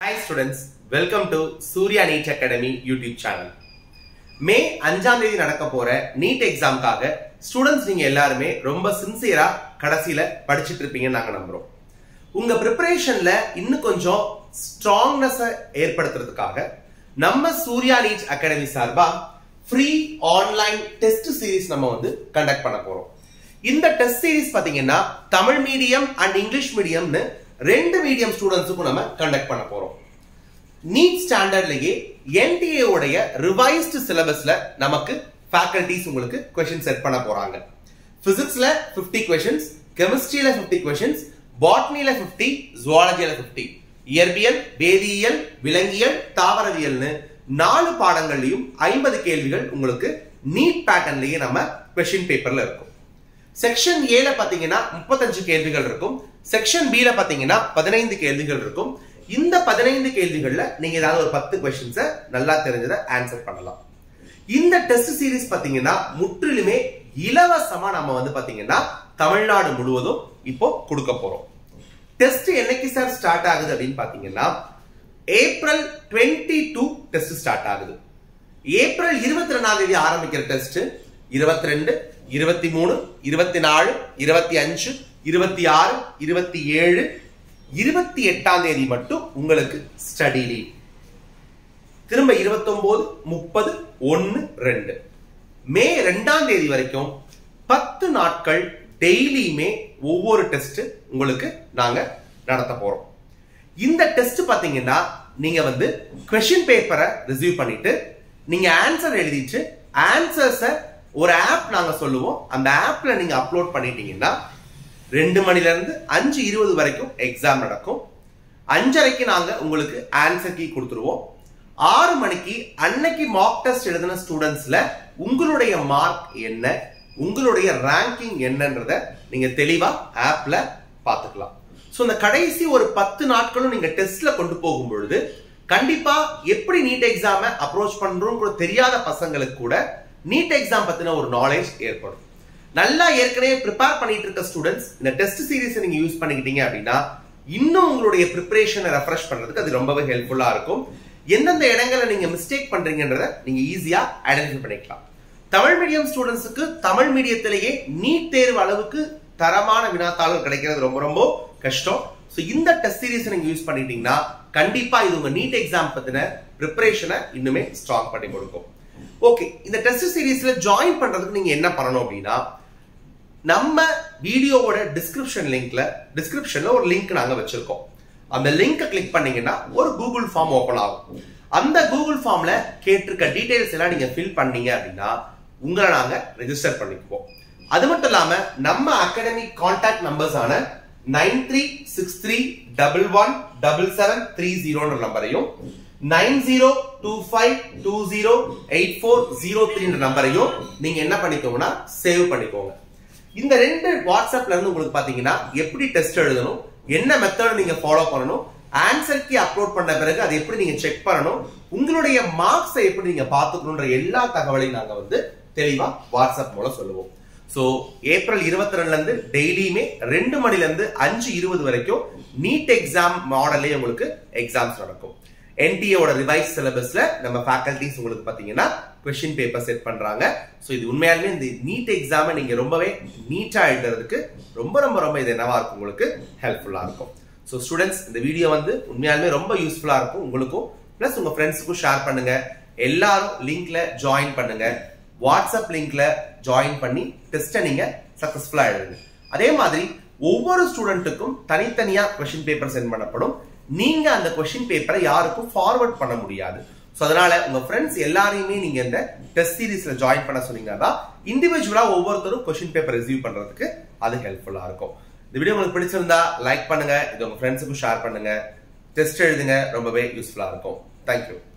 Hi students, welcome to Surya NEET Academy YouTube channel. May 5ஆம் தேதி நடக்க போற NEET எக்ஸாம்காக ஸ்டூடண்ட்ஸ் நீங்க எல்லாரும் ரொம்ப சின்சியரா கடைசில படிச்சிட்டு இருப்பீங்கன்னு நாங்க நம்புறோம். உங்க பிரிப்பரேஷன்ல இன்னும் கொஞ்சம் ஸ்ட்ராங்னஸ் ஏற்படுத்துறதுக்காக நம்ம சூர்யா நீட் அகாடமி சார்பா ஃப்ரீ ஆன்லைன் டெஸ்ட் சீரிஸ் நம்ம கண்டக்ட் பண்ண போறோம். இந்த டெஸ்ட் சீரிஸ் பாத்தீங்கன்னா தமிழ் மீடியம் அண்ட் இங்கிலீஷ் மீடியம்னு ரெண்டு மீடியம் ஸ்டூடண்ட்ஸுக்கும் நம்ம கண்டக்ட் பண்ண போறோம். நீட் ஸ்டாண்டர்ட்லயே NTA உடைய ரிவைஸ்டு சிலபஸ்ல நமக்கு ஃபேக்கல்டிஸ் உங்களுக்கு क्वेश्चन செட் பண்ண போறாங்க. பிசிக்ஸ்ல 50 क्वेश्चंस, கெமிஸ்ட்ரியில 50 क्वेश्चंस, பாட்னில 50, ஜுவாலஜில 50, இயற்பியல், வேதியியல், விலங்கியல், தாவரவியல்னு 4 பாடங்கள்லயும் 50 கேள்விகள் உங்களுக்கு நீட் பேட்டர்ன்லயே நம்ம क्वेश्चन பேப்பர்ல இருக்கும். செக்ஷன் A ல பாத்தீங்கன்னா 35 கேள்விகள் இருக்கும். செக்ஷன் B ல பாத்தீங்கன்னா 15 கேள்விகள் இருக்கும். இந்த 15 கேள்விகள்ல நீங்க ஏதாவது ஒரு 10 क्वेश्चंस நல்லா தெரிஞ்சதை ஆன்சர் பண்ணலாம். இந்த டெஸ்ட் சீரிஸ் பாத்தீங்கன்னா முற்றிலுமே இலவசமா நம்ம பாத்தீங்கன்னா தமிழ்நாடு முழுவதும் இப்போ கொடுக்க போறோம். டெஸ்ட் என்னைக்கு சார் ஸ்டார்ட் ஆகுது அப்படின்னு பாத்தீங்கன்னா ஏப்ரல் 22 டெஸ்ட் ஸ்டார்ட் ஆகுது. ஏப்ரல் 22ஆம் தேதி ஆரம்பிக்கிற டெஸ்ட் 22, 23, 24, 25, 26, 27, 28ஆம் தேதி மட்டும் உங்களுக்கு ஸ்டடி லீவ். திரும்ப 29, 30, 1, 2 மே 2ஆம் தேதி வரைக்கும் 10 நாட்கள் டெய்லியுமே ஒவ்வொரு டெஸ்ட் உங்களுக்கு நாங்க நடத்த போறோம். இந்த டெஸ்ட் பாத்தீங்கன்னா நீங்க क्वेश्चन பேப்பரை ரிசீவ் பண்ணிட்டு நீங்க ஆன்சர் எழுதிட்டு ஆன்சர்ஸ ஒரு ஆப் நாங்க சொல்லுவோம். அந்த ஆப்ல நீங்க அப்லோட் பண்ணிட்டீங்கன்னா 2 மணில இருந்து 5:20 வரைக்கும் எக்ஸாம் நடக்கும். 5:30க்கு நாங்க உங்களுக்கு ஆன்சர் கீ கொடுத்துருவோம். 6 மணிக்கு அன்னைக்கு மார்க் டெஸ்ட் எழுதின ஸ்டூடண்ட்ஸ்ல உங்களுடைய மார்க் என்ன, உங்களுடைய ரேங்கிங் என்னன்றத நீங்க தெளிவா ஆப்ல பாத்துக்கலாம். சோ இந்த கடைசி ஒரு 10 நாட்களும் நீங்க டெஸ்ட்ல கொண்டு போகும் பொழுது கண்டிப்பா எப்படி நீட் எக்ஸாம அப்ரோச் பண்றோம் தெரியாத பசங்களுக்கு கூட நீட் எக்ஸாம் பத்தின ஒரு நாலேஜ் ஏற்படும். நல்லா ஏற்கனவே ப்ரிப்பேர் பண்ணிட்டு இருக்க ஸ்டூடெண்ட்ஸ் இந்த டெஸ்ட் சீரிஸ் நீங்க யூஸ் பண்ணிக்கிட்டீங்க அப்படின்னா இன்னும் உங்களுடைய ப்ரிப்பரேஷனை ரெஃப்ரெஷ் பண்றதுக்கு அது ரொம்பவே ஹெல்ப்ஃபுல்லா இருக்கும். எந்தெந்த இடங்களை நீங்க மிஸ்டேக் பண்றீங்கன்றத நீங்க ஈஸியா ஐடென்டிஃபை பண்ணிக்கலாம். தமிழ் மீடியம் ஸ்டூடெண்ட்ஸுக்கு தமிழ் மீடியத்திலேயே நீட் தேர்வு அளவுக்கு தரமான வினாத்தாள்கள் கிடைக்கிறது ரொம்ப ரொம்ப கஷ்டம். சோ இந்த டெஸ்ட் சீரிஸ் நீங்க யூஸ் பண்ணிட்டீங்கன்னா கண்டிப்பா இது உங்க நீட் எக்ஸாம் பத்தின ப்ரிப்பரேஷனை இன்னுமே ஸ்ட்ராங் பண்ணி கொடுக்கும். ஓகே, இந்த டெஸ்ட் சீரிஸ்ல ஜாயின் பண்றதுக்கு நீங்க என்ன பண்ணணும் அப்படின்னா நம்ம வீடியோவோட டிஸ்கிரிப்ஷன்ல ஒரு லிங்க் நாங்க வச்சிருக்கோம். அந்த லிங்கை கிளிக் பண்ணீங்கன்னா ஒரு கூகுள் ஃபார்ம் ஓபன் ஆகும். அந்த கூகுள் ஃபார்ம்ல கேட்டிருக்க டீடைல்ஸ் எல்லாம் நீங்க ஃபில் பண்ணீங்க அப்படின்னா உங்களை நாங்க ரெஜிஸ்டர் பண்ணிக்குவோம். அது மட்டும் இல்லாம நம்ம அகாடமி கான்டாக்ட் நம்பர்ஸ் ஆன 9363117730 நம்பரையும் 9025208403 நம்பரையும் நீங்க என்ன பண்ணிக்கோங்கன்னா சேவ் பண்ணிக்கோங்க. இந்த ரெண்டு வாட்ஸ்அப்ல இருந்து உங்களுக்கு பாத்தீங்கன்னா எப்படி டெஸ்ட் எழுதணும், என்ன மெத்தட் நீங்க ஃபாலோ பண்ணணும், ஆன்சர் கீ அப்லோட் பண்ண பிறகு அதை எப்படி நீங்க செக் பண்ணணும், உங்களுடைய மார்க்ஸை எப்படி நீங்க பாத்துக்கணும்ன்ற எல்லா தகவலையும் நாங்க தெளிவா வாட்ஸ்அப் மூலம் சொல்லுவோம். சோ ஏப்ரல் 22ல இருந்து டெய்லியுமே 2 மணில இருந்து 5:20 வரைக்கும் நீட் எக்ஸாம் மாடல்லே உங்களுக்கு எக்ஸாம்ஸ் நடக்கும். NTA ஓட ரிவைஸ் சிலபஸ்ல நம்ம ஃபேக்கல்டிஸ் உங்களுக்கு பாத்தீங்கன்னா क्वेश्चन பேப்பர் செட் பண்றாங்க. சோ இது உண்மையாலுமே இந்த நீட் எக்ஸாமை நீங்க ரொம்பவே நீட்டா எழுதுறதுக்கு ரொம்ப ரொம்ப ரொம்ப இது என்னவா இருக்கும், உங்களுக்கு ஹெல்ப்ஃபுல்லா இருக்கும். சோ ஸ்டூடெண்ட்ஸ் இந்த வீடியோ உண்மையாலுமே ரொம்ப யூஸ்ஃபுல்லா இருக்கும் உங்களுக்கும், பிளஸ் உங்க ஃப்ரெண்ட்ஸுக்கும் ஷேர் பண்ணுங்க. எல்லாரும் லிங்க்ல ஜாயின் பண்ணுங்க. வாட்ஸ்அப் லிங்க்ல ஜாயின் பண்ணி டெஸ்ட்டை நீங்க சக்சஸ்ஃபுல்லா எழுதுங்க. அதே மாதிரி ஒவ்வொரு ஸ்டூடெண்ட்டுக்கும் தனித்தனியா क्वेश्चन பேப்பர் சென்ட் பண்ணப்படும். நீங்க அந்த क्वेश्चन பேப்பரை யாருக்கும் ஃபார்வர்ட் பண்ண முடியாது. சோ அதனால உங்க ஃப்ரெண்ட்ஸ் எல்லாரையுமே நீங்க இந்த டெஸ்ட் சீரிஸ்ல ஜாயின் பண்ண சொன்னீங்கன்னா இண்டிவிஜுவலா ஒவ்வொருத்தரும் क्वेश्चन பேப்பர் ரிசீவ் பண்றதுக்கு அது ஹெல்ப்ஃபுல்லா இருக்கும். இந்த வீடியோ உங்களுக்கு பிடிச்சிருந்தா லைக் பண்ணுங்க, இது உங்க ஃப்ரெண்ட்ஸுக்கும் ஷேர் பண்ணுங்க. டெஸ்ட் எழுதுங்க, ரொம்பவே யூஸ்ஃபுல்லா இருக்கும். தேங்க்யூ.